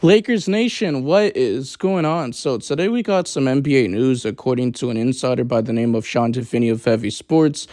Lakers Nation, what is going on? So today we got some NBA news according to an insider by the name of Sean Tiffany of Heavy Sports.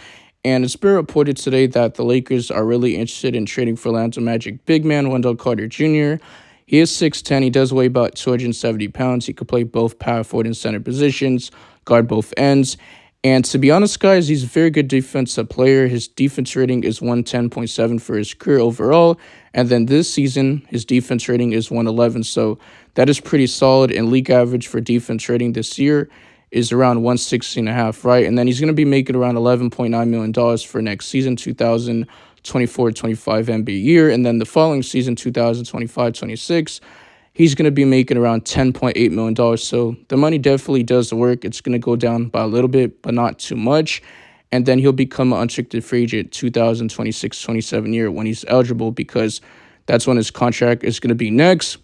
And it's been reported today that the Lakers are really interested in trading for Orlando Magic big man Wendell Carter Jr. He is 6'10". He does weigh about 270 pounds. He could play both power forward and center positions, guard both ends. And to be honest, guys, he's a very good defensive player. His defense rating is 110.7 for his career overall. And then this season, his defense rating is 111. So that is pretty solid. And league average for defense rating this year is around 160.5, right? And then he's going to be making around $11.9 million for next season, 2024-25 NBA year. And then the following season, 2025-26, he's going to be making around $10.8 million. So the money definitely does work. It's going to go down by a little bit, but not too much. And then he'll become an unrestricted free agent 2026-27 year when he's eligible, because that's when his contract is going to be next.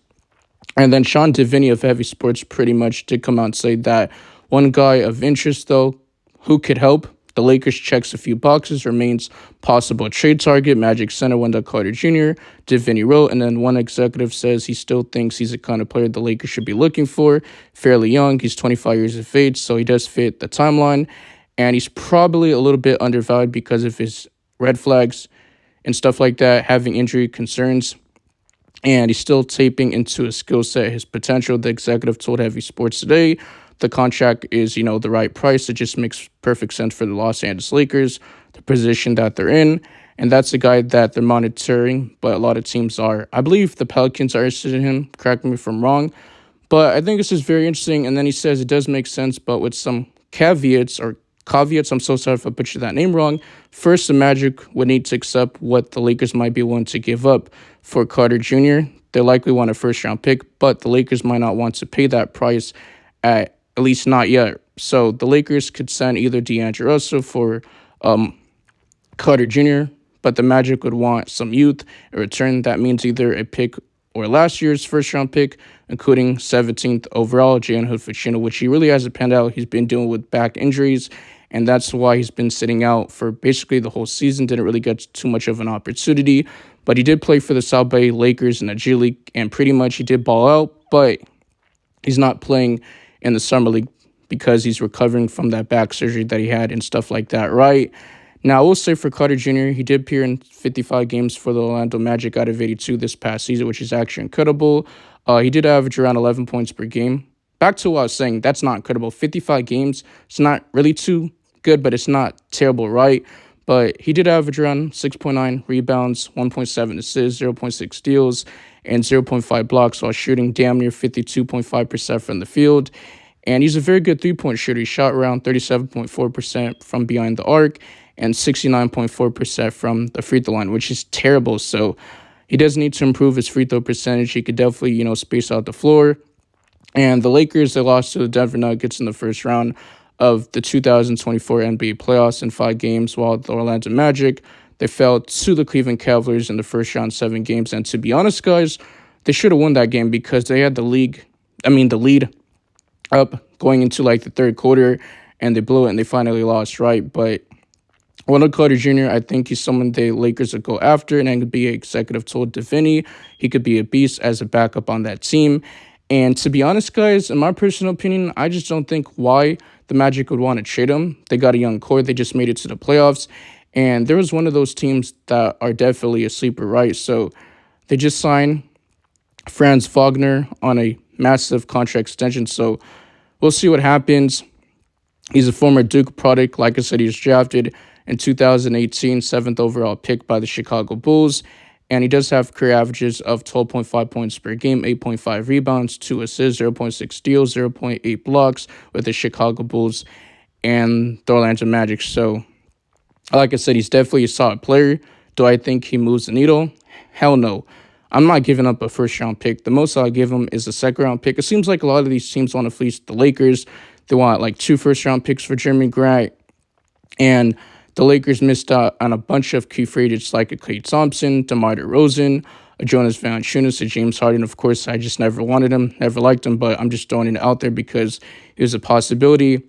And then Sean Tiffany of Heavy Sports pretty much did come out and say that one guy of interest, though, who could help the Lakers checks a few boxes, remains possible trade target, Magic center Wendell Carter Jr., Tiffany wrote. And then one executive says he still thinks he's the kind of player the Lakers should be looking for. Fairly young, he's 25 years of age, so he does fit the timeline. And he's probably a little bit undervalued because of his red flags and stuff like that, having injury concerns. And he's still taping into his skill set, his potential. The executive told Heavy Sports today the contract is, the right price. It just makes perfect sense for the Los Angeles Lakers, the position that they're in. And that's the guy that they're monitoring, but a lot of teams are. I believe the Pelicans are interested in him. Correct me if I'm wrong. But I think this is very interesting. And then he says it does make sense, but with some caveats. I'm so sorry if I butchered that name wrong. First, the Magic would need to accept what the Lakers might be willing to give up for Carter Jr. They likely want a first-round pick, but the Lakers might not want to pay that price, at least not yet. So the Lakers could send either D'Angelo Russell for Carter Jr., but the Magic would want some youth in return. That means either a pick or last year's first-round pick, including 17th overall, Jalen Hood-Schifino, which he really hasn't panned out. He's been dealing with back injuries, and that's why he's been sitting out for basically the whole season. Didn't really get too much of an opportunity, but he did play for the South Bay Lakers in the G League, and pretty much he did ball out, but he's not playing in the Summer League because he's recovering from that back surgery that he had and stuff like that, right? Now, I will say for Carter Jr., he did appear in 55 games for the Orlando Magic out of 82 this past season, which is actually incredible. He did average around 11 points per game. Back to what I was saying, that's not incredible. 55 games, it's not really too good, but it's not terrible, right? But he did average around 6.9 rebounds, 1.7 assists, 0.6 steals, and 0.5 blocks while shooting damn near 52.5% from the field. And he's a very good three-point shooter. He shot around 37.4% from behind the arc and 69.4% from the free throw line, which is terrible. So he does need to improve his free throw percentage. He could definitely, space out the floor. And the Lakers, they lost to the Denver Nuggets in the first round of the 2024 NBA playoffs in 5 games, while the Orlando Magic, they fell to the Cleveland Cavaliers in the first round, 7 games. And to be honest, guys, they should have won that game because they had the lead up going into the third quarter, and they blew it and they finally lost, right? But Wendell Carter Jr., I think he's someone the Lakers would go after, and then could be an executive told Tiffany he could be a beast as a backup on that team. And to be honest, guys, in my personal opinion, I just don't think why the Magic would want to trade him. They got a young core. They just made it to the playoffs. And there was one of those teams that are definitely a sleeper, right? So they just signed Franz Wagner on a massive contract extension. So we'll see what happens. He's a former Duke product. Like I said, he was drafted in 2018, 7th overall pick by the Chicago Bulls. And he does have career averages of 12.5 points per game, 8.5 rebounds, 2 assists, 0.6 steals, 0.8 blocks with the Chicago Bulls and the Orlando Magic. So, like I said, he's definitely a solid player. Do I think he moves the needle? Hell no. I'm not giving up a first-round pick. The most I'll give him is a second-round pick. It seems like a lot of these teams want to fleece the Lakers. They want 2 first-round picks for Jeremy Grant. And the Lakers missed out on a bunch of key free agents like a Klay Thompson, DeMar DeRozan, a Jonas Valanciunas, a James Harden. Of course, I just never wanted him, never liked him, but I'm just throwing it out there because it was a possibility.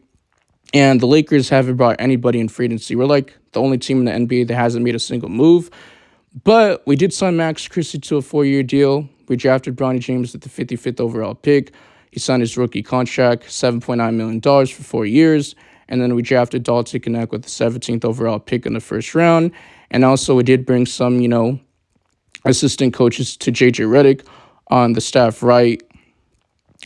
And the Lakers haven't brought anybody in free agency. We're the only team in the NBA that hasn't made a single move. But we did sign Max Christie to a 4-year deal. We drafted Bronny James with the 55th overall pick. He signed his rookie contract, $7.9 million for 4 years. And then we drafted Dalton Knecht with the 17th overall pick in the first round. And also we did bring some, assistant coaches to JJ Redick on the staff, right?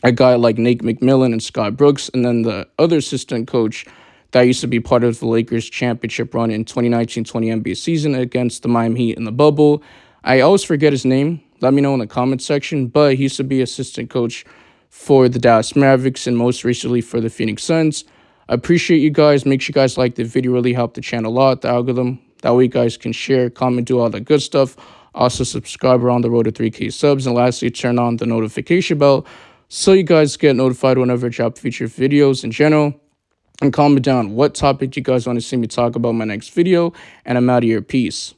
A guy like Nate McMillan and Scott Brooks, and then the other assistant coach that used to be part of the Lakers championship run in 2019-20 NBA season against the Miami Heat in the bubble. I always forget his name. Let me know in the comments section, but he used to be assistant coach for the Dallas Mavericks and most recently for the Phoenix Suns. I appreciate you guys. Make sure you guys like the video. Really help the channel a lot, the algorithm. That way you guys can share, comment, do all that good stuff. Also subscribe. We're on the road to 3K subs. And lastly, turn on the notification bell so you guys get notified whenever I drop future videos in general. And comment down what topic you guys want to see me talk about in my next video. And I'm out of here. Peace.